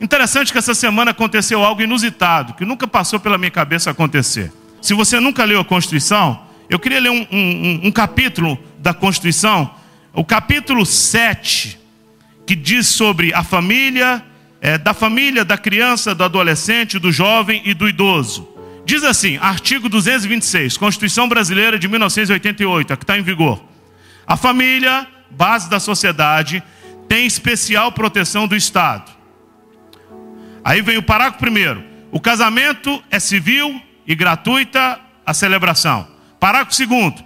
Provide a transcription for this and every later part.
Interessante que essa semana aconteceu algo inusitado, que nunca passou pela minha cabeça acontecer. Se você nunca leu a Constituição, eu queria ler um capítulo da Constituição, o capítulo 7, que diz sobre a família, da criança, do adolescente, do jovem e do idoso. Diz assim, artigo 226, Constituição Brasileira de 1988, a que está em vigor. A família, base da sociedade, tem especial proteção do Estado. Aí vem o parágrafo 1º. O casamento é civil e gratuita a celebração. Parágrafo 2º.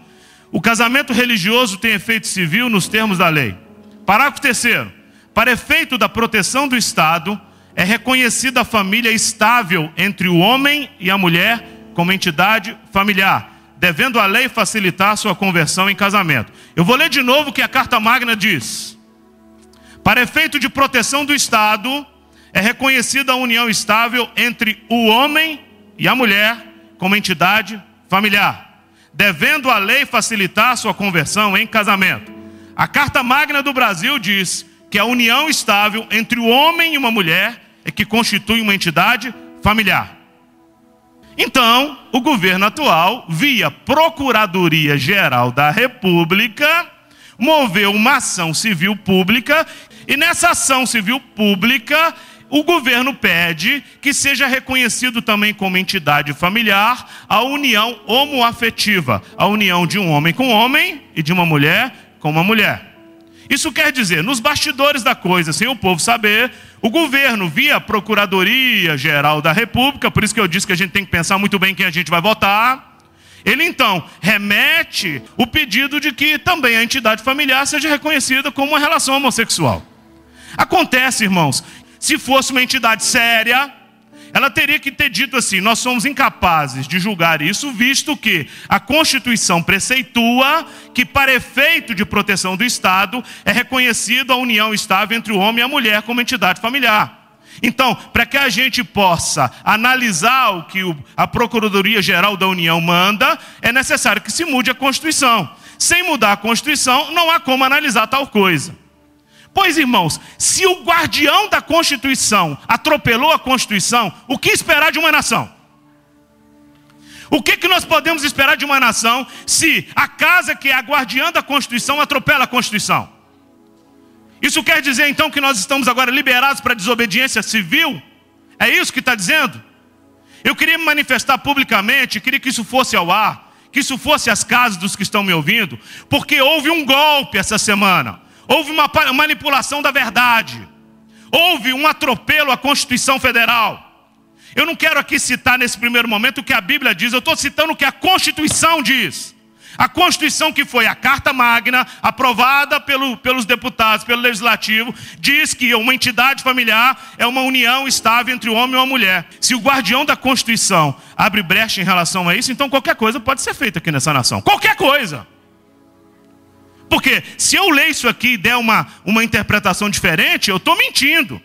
O casamento religioso tem efeito civil nos termos da lei. Parágrafo 3º. Para efeito da proteção do Estado, é reconhecida a família estável entre o homem e a mulher como entidade familiar, devendo a lei facilitar sua conversão em casamento. Eu vou ler de novo o que a Carta Magna diz. Para efeito de proteção do Estado, é reconhecida a união estável entre o homem e a mulher como entidade familiar, devendo a lei facilitar sua conversão em casamento. A Carta Magna do Brasil diz que a união estável entre o homem e uma mulher é que constitui uma entidade familiar. Então, o governo atual, via Procuradoria-Geral da República, moveu uma ação civil pública, e nessa ação civil pública, o governo pede que seja reconhecido também como entidade familiar a união homoafetiva, a união de um homem com homem e de uma mulher com uma mulher. Isso quer dizer, nos bastidores da coisa, sem o povo saber, o governo, via Procuradoria-Geral da República, por isso que eu disse que a gente tem que pensar muito bem quem a gente vai votar, ele então remete o pedido de que também a entidade familiar seja reconhecida como uma relação homossexual. Acontece, irmãos, se fosse uma entidade séria, ela teria que ter dito assim: nós somos incapazes de julgar isso, visto que a Constituição preceitua que, para efeito de proteção do Estado, é reconhecido a união estável entre o homem e a mulher como entidade familiar. Então, para que a gente possa analisar o que a Procuradoria-Geral da União manda, é necessário que se mude a Constituição. Sem mudar a Constituição, não há como analisar tal coisa. Pois, irmãos, se o guardião da Constituição atropelou a Constituição, o que esperar de uma nação? O que nós podemos esperar de uma nação se a casa que é a guardiã da Constituição atropela a Constituição? Isso quer dizer então que nós estamos agora liberados para desobediência civil? É isso que está dizendo? Eu queria me manifestar publicamente, queria que isso fosse ao ar, que isso fosse às casas dos que estão me ouvindo, porque houve um golpe essa semana. Houve uma manipulação da verdade. Houve um atropelo à Constituição Federal. Eu não quero aqui citar nesse primeiro momento o que a Bíblia diz. Eu estou citando o que a Constituição diz. A Constituição, que foi a Carta Magna, aprovada pelos deputados, pelo Legislativo, diz que uma entidade familiar é uma união estável entre o homem e uma mulher. Se o guardião da Constituição abre brecha em relação a isso, então qualquer coisa pode ser feita aqui nessa nação. Qualquer coisa. Porque se eu ler isso aqui e der uma interpretação diferente, eu estou mentindo.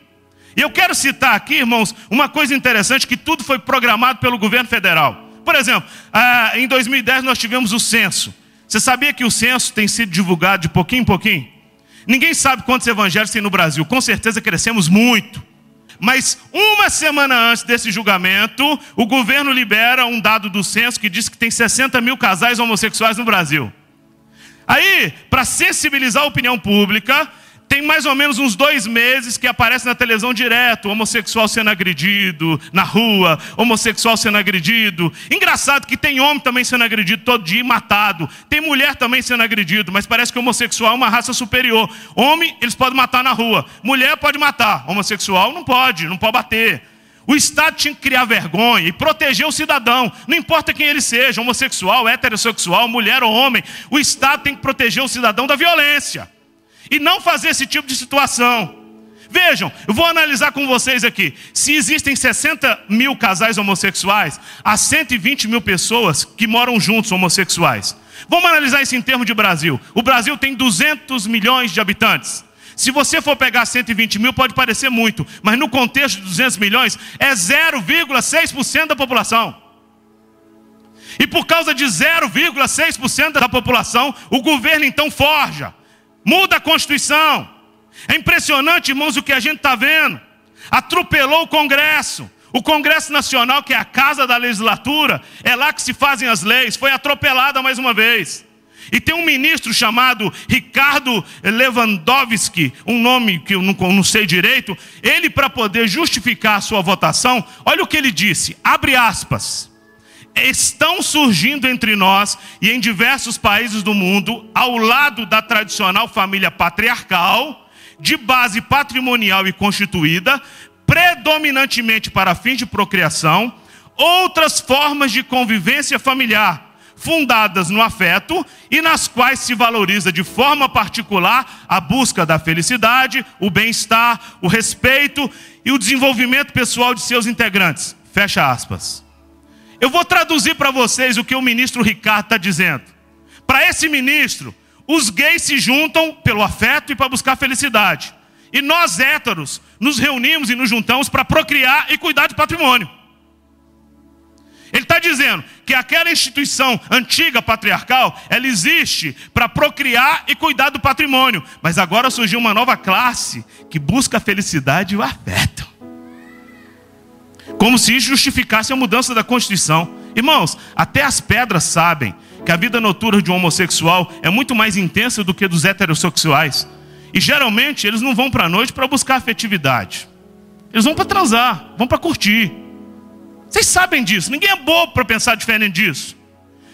E eu quero citar aqui, irmãos, uma coisa interessante, que tudo foi programado pelo governo federal. Por exemplo, em 2010 nós tivemos o censo. Você sabia que o censo tem sido divulgado de pouquinho em pouquinho? Ninguém sabe quantos evangelhos tem no Brasil. Com certeza crescemos muito. Mas uma semana antes desse julgamento, o governo libera um dado do censo que diz que tem 60 mil casais homossexuais no Brasil. Aí, para sensibilizar a opinião pública, tem mais ou menos uns 2 meses que aparece na televisão direto, homossexual sendo agredido na rua, homossexual sendo agredido. Engraçado que tem homem também sendo agredido todo dia e matado. Tem mulher também sendo agredido, mas parece que o homossexual é uma raça superior. Homem, eles podem matar na rua. Mulher pode matar. Homossexual não pode bater. O Estado tinha que criar vergonha e proteger o cidadão. Não importa quem ele seja, homossexual, heterossexual, mulher ou homem. O Estado tem que proteger o cidadão da violência. E não fazer esse tipo de situação. Vejam, eu vou analisar com vocês aqui. Se existem 60 mil casais homossexuais, há 120 mil pessoas que moram juntos homossexuais. Vamos analisar isso em termos de Brasil. O Brasil tem 200 milhões de habitantes. Se você for pegar 120 mil, pode parecer muito, mas no contexto de 200 milhões, é 0,6% da população. E por causa de 0,6% da população, o governo então forja, muda a Constituição. É impressionante, irmãos, o que a gente está vendo. atropelou o Congresso. O Congresso Nacional, que é a casa da legislatura, é lá que se fazem as leis, foi atropelada mais uma vez. E tem um ministro chamado Ricardo Lewandowski, um nome que eu não sei direito, ele, para poder justificar a sua votação, olha o que ele disse, abre aspas: estão surgindo entre nós e em diversos países do mundo, ao lado da tradicional família patriarcal, de base patrimonial e constituída, predominantemente para fins de procriação, outras formas de convivência familiar, fundadas no afeto e nas quais se valoriza de forma particular a busca da felicidade, o bem-estar, o respeito e o desenvolvimento pessoal de seus integrantes. Fecha aspas. Eu vou traduzir para vocês o que o ministro Ricardo está dizendo. Para esse ministro, os gays se juntam pelo afeto e para buscar felicidade. E nós, héteros, nos reunimos e nos juntamos para procriar e cuidar de patrimônio. Ele está dizendo que aquela instituição antiga patriarcal, ela existe para procriar e cuidar do patrimônio. Mas agora surgiu uma nova classe que busca a felicidade e o afeto. Como se isso justificasse a mudança da Constituição. Irmãos, até as pedras sabem que a vida noturna de um homossexual é muito mais intensa do que dos heterossexuais. E geralmente eles não vão para a noite para buscar afetividade. Eles vão para transar, vão para curtir. Vocês sabem disso, ninguém é bobo para pensar diferente disso.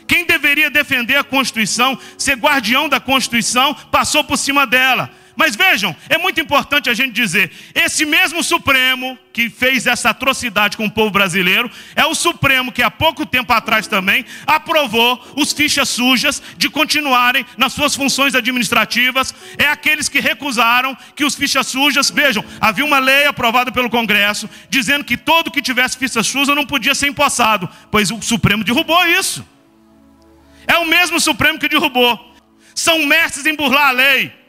Quem deveria defender a Constituição, ser guardião da Constituição, passou por cima dela. Mas vejam, é muito importante a gente dizer, esse mesmo Supremo que fez essa atrocidade com o povo brasileiro, é o Supremo que há pouco tempo atrás também aprovou os fichas sujas de continuarem nas suas funções administrativas. É aqueles que recusaram que os fichas sujas, vejam, havia uma lei aprovada pelo Congresso, dizendo que todo que tivesse ficha suja não podia ser empossado, pois o Supremo derrubou isso. É o mesmo Supremo que derrubou. São mestres em burlar a lei.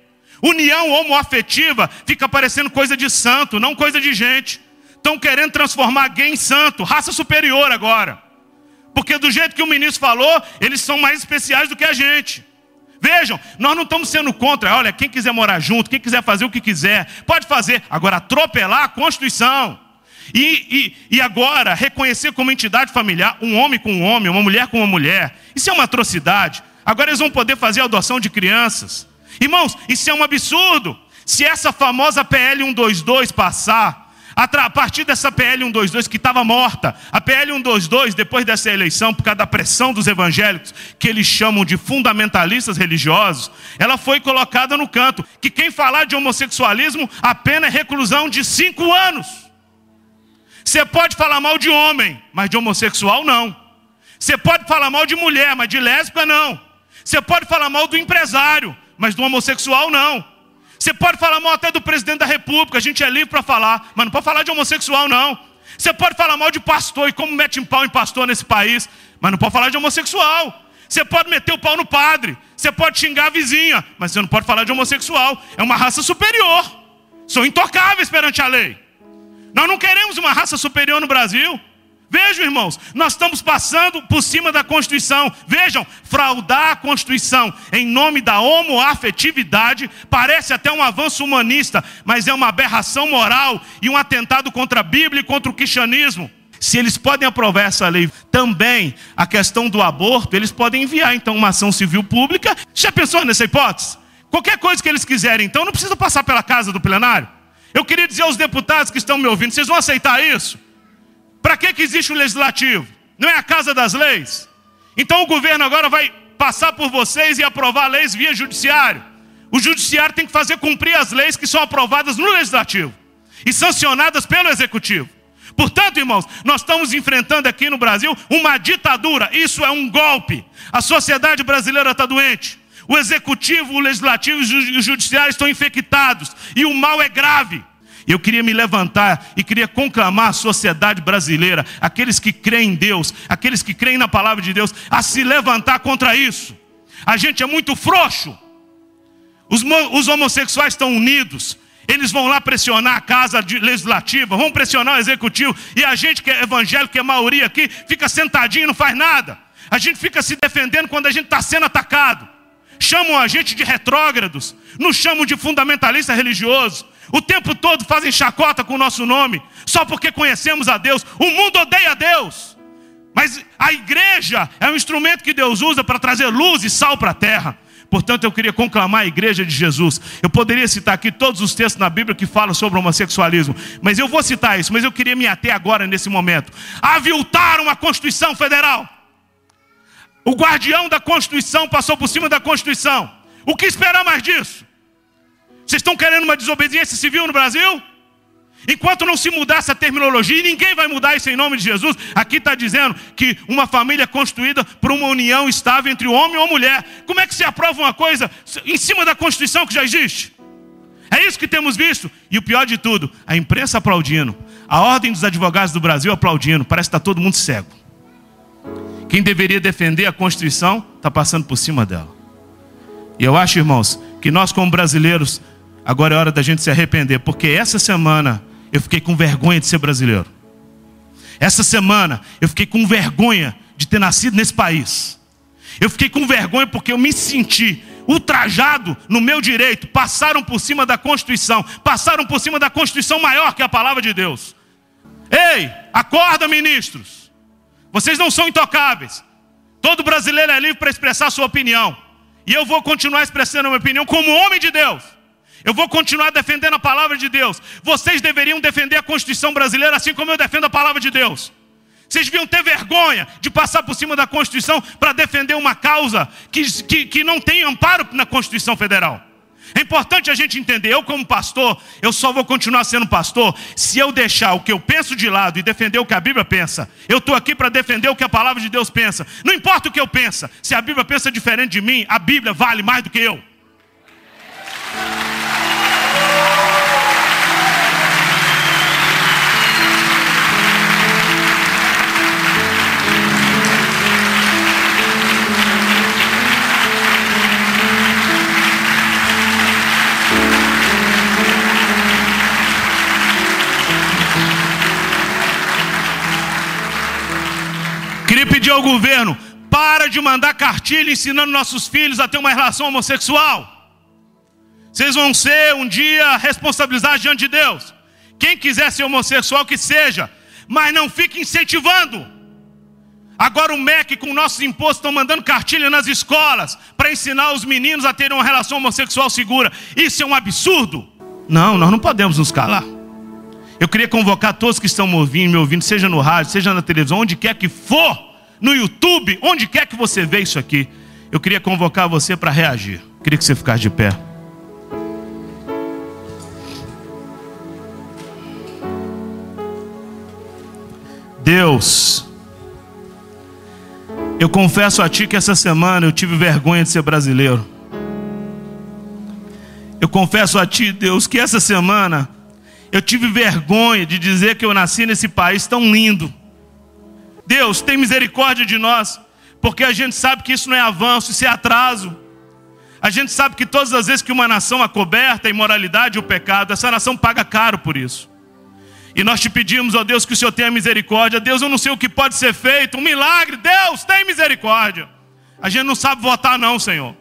União homoafetiva fica parecendo coisa de santo, não coisa de gente. Estão querendo transformar gay em santo, raça superior agora. Porque do jeito que o ministro falou, eles são mais especiais do que a gente. Vejam, nós não estamos sendo contra. Olha, quem quiser morar junto, quem quiser fazer o que quiser, pode fazer. Agora, atropelar a Constituição. E agora, reconhecer como entidade familiar um homem com um homem, uma mulher com uma mulher. Isso é uma atrocidade. Agora eles vão poder fazer a adoção de crianças. Irmãos, isso é um absurdo. Se essa famosa PL 122 passar, a partir dessa PL 122 que estava morta, a PL 122, depois dessa eleição, por causa da pressão dos evangélicos, que eles chamam de fundamentalistas religiosos, ela foi colocada no canto, que quem falar de homossexualismo, a pena é reclusão de 5 anos. Você pode falar mal de homem, mas de homossexual não. Você pode falar mal de mulher, mas de lésbica não. Você pode falar mal do empresário, mas do homossexual não. Você pode falar mal até do presidente da república, a gente é livre para falar, mas não pode falar de homossexual não. Você pode falar mal de pastor, e como mete um pau em pastor nesse país, mas não pode falar de homossexual. Você pode meter o pau no padre, você pode xingar a vizinha, mas você não pode falar de homossexual. É uma raça superior, são intocáveis perante a lei. Nós não queremos uma raça superior no Brasil. Vejam, irmãos, nós estamos passando por cima da Constituição. Vejam, fraudar a Constituição em nome da homoafetividade parece até um avanço humanista, mas é uma aberração moral e um atentado contra a Bíblia e contra o cristianismo. Se eles podem aprovar essa lei, também a questão do aborto, eles podem enviar então uma ação civil pública. Já pensou nessa hipótese? Qualquer coisa que eles quiserem, então não precisa passar pela casa do plenário. Eu queria dizer aos deputados que estão me ouvindo, vocês vão aceitar isso? Para que existe o legislativo? Não é a casa das leis? Então o governo agora vai passar por vocês e aprovar leis via judiciário. O judiciário tem que fazer cumprir as leis que são aprovadas no legislativo e sancionadas pelo executivo. Portanto, irmãos, nós estamos enfrentando aqui no Brasil uma ditadura. Isso é um golpe. A sociedade brasileira está doente. O executivo, o legislativo e o judiciário estão infectados. E o mal é grave. Eu queria me levantar e queria conclamar a sociedade brasileira, aqueles que creem em Deus, aqueles que creem na palavra de Deus, a se levantar contra isso. A gente é muito frouxo. Os homossexuais estão unidos. Eles vão lá pressionar a casa legislativa, vão pressionar o executivo. E a gente que é evangélico, que é maioria aqui, fica sentadinho e não faz nada. A gente fica se defendendo quando a gente está sendo atacado. chamam a gente de retrógrados, nos chamam de fundamentalista religioso, o tempo todo fazem chacota com o nosso nome, só porque conhecemos a Deus. O mundo odeia a Deus, mas a igreja é um instrumento que Deus usa para trazer luz e sal para a terra. Portanto, eu queria conclamar a igreja de Jesus. Eu poderia citar aqui todos os textos na Bíblia que falam sobre o homossexualismo, mas eu vou citar isso, mas eu queria me ater agora nesse momento. Aviltaram a Constituição Federal. O guardião da Constituição passou por cima da Constituição. O que esperar mais disso? Vocês estão querendo uma desobediência civil no Brasil? Enquanto não se mudar essa terminologia, e ninguém vai mudar isso em nome de Jesus, aqui está dizendo que uma família é constituída por uma união estável entre o homem ou a mulher. Como é que se aprova uma coisa em cima da Constituição que já existe? É isso que temos visto. E o pior de tudo, a imprensa aplaudindo, a Ordem dos Advogados do Brasil aplaudindo, parece que está todo mundo cego. Quem deveria defender a Constituição está passando por cima dela. E eu acho, irmãos, que nós como brasileiros, agora é hora da gente se arrepender, porque essa semana eu fiquei com vergonha de ser brasileiro. Essa semana eu fiquei com vergonha de ter nascido nesse país. Eu fiquei com vergonha porque eu me senti ultrajado no meu direito. Passaram por cima da Constituição, passaram por cima da Constituição maior que a palavra de Deus. Ei, acorda, ministros. Vocês não são intocáveis. Todo brasileiro é livre para expressar sua opinião. E eu vou continuar expressando a minha opinião como homem de Deus. Eu vou continuar defendendo a palavra de Deus. Vocês deveriam defender a Constituição brasileira assim como eu defendo a palavra de Deus. Vocês deviam ter vergonha de passar por cima da Constituição para defender uma causa que não tem amparo na Constituição Federal. É importante a gente entender, eu como pastor, eu só vou continuar sendo pastor se eu deixar o que eu penso de lado e defender o que a Bíblia pensa. Eu estou aqui para defender o que a palavra de Deus pensa. Não importa o que eu penso, se a Bíblia pensa diferente de mim, a Bíblia vale mais do que eu. Queria pedir ao governo, para de mandar cartilha ensinando nossos filhos a ter uma relação homossexual. Vocês vão ser um dia responsabilizados diante de Deus. Quem quiser ser homossexual que seja, mas não fique incentivando. Agora o MEC com nossos impostos estão mandando cartilha nas escolas para ensinar os meninos a terem uma relação homossexual segura. Isso é um absurdo. Não, nós não podemos nos calar. Eu queria convocar todos que estão me ouvindo, seja no rádio, seja na televisão, onde quer que for, no YouTube, onde quer que você vê isso aqui. Eu queria convocar você para reagir. Eu queria que você ficasse de pé. Deus, eu confesso a Ti que essa semana eu tive vergonha de ser brasileiro. Eu confesso a Ti, Deus, que essa semana eu tive vergonha de dizer que eu nasci nesse país tão lindo. Deus, tem misericórdia de nós, porque a gente sabe que isso não é avanço, isso é atraso. A gente sabe que todas as vezes que uma nação acoberta a imoralidade e o pecado, essa nação paga caro por isso. E nós te pedimos, ó Deus, que o Senhor tenha misericórdia. Deus, eu não sei o que pode ser feito, um milagre. Deus, tem misericórdia. A gente não sabe votar não, Senhor.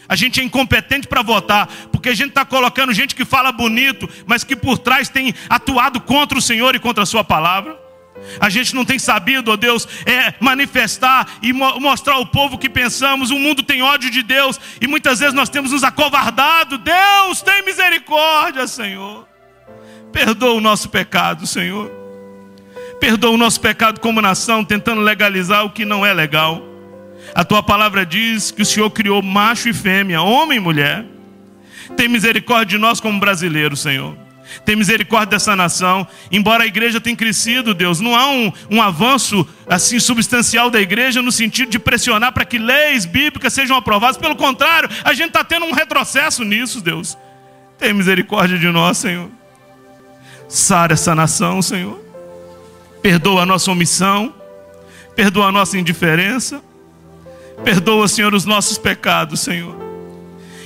A gente é incompetente para votar, porque a gente está colocando gente que fala bonito, mas que por trás tem atuado contra o Senhor e contra a sua palavra. A gente não tem sabido, ó Deus, manifestar e mostrar ao povo que pensamos. O mundo tem ódio de Deus e muitas vezes nós temos nos acovardado. Deus, tem misericórdia, Senhor. Perdoa o nosso pecado, Senhor. Perdoa o nosso pecado como nação, tentando legalizar o que não é legal. A Tua palavra diz que o Senhor criou macho e fêmea, homem e mulher. Tem misericórdia de nós como brasileiros, Senhor. Tem misericórdia dessa nação. Embora a igreja tenha crescido, Deus, não há um avanço assim substancial da igreja no sentido de pressionar para que leis bíblicas sejam aprovadas. Pelo contrário, a gente está tendo um retrocesso nisso, Deus. Tem misericórdia de nós, Senhor. Sara essa nação, Senhor. Perdoa a nossa omissão. Perdoa a nossa indiferença. Perdoa, Senhor, os nossos pecados, Senhor.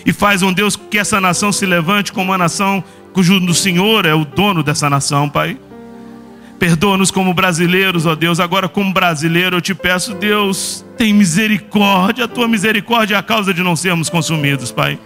E faz, um Deus, que essa nação se levante como uma nação cujo o Senhor é o dono dessa nação, Pai. Perdoa-nos como brasileiros, ó Deus. Agora, como brasileiro, eu te peço, Deus, tem misericórdia. A tua misericórdia é a causa de não sermos consumidos, Pai.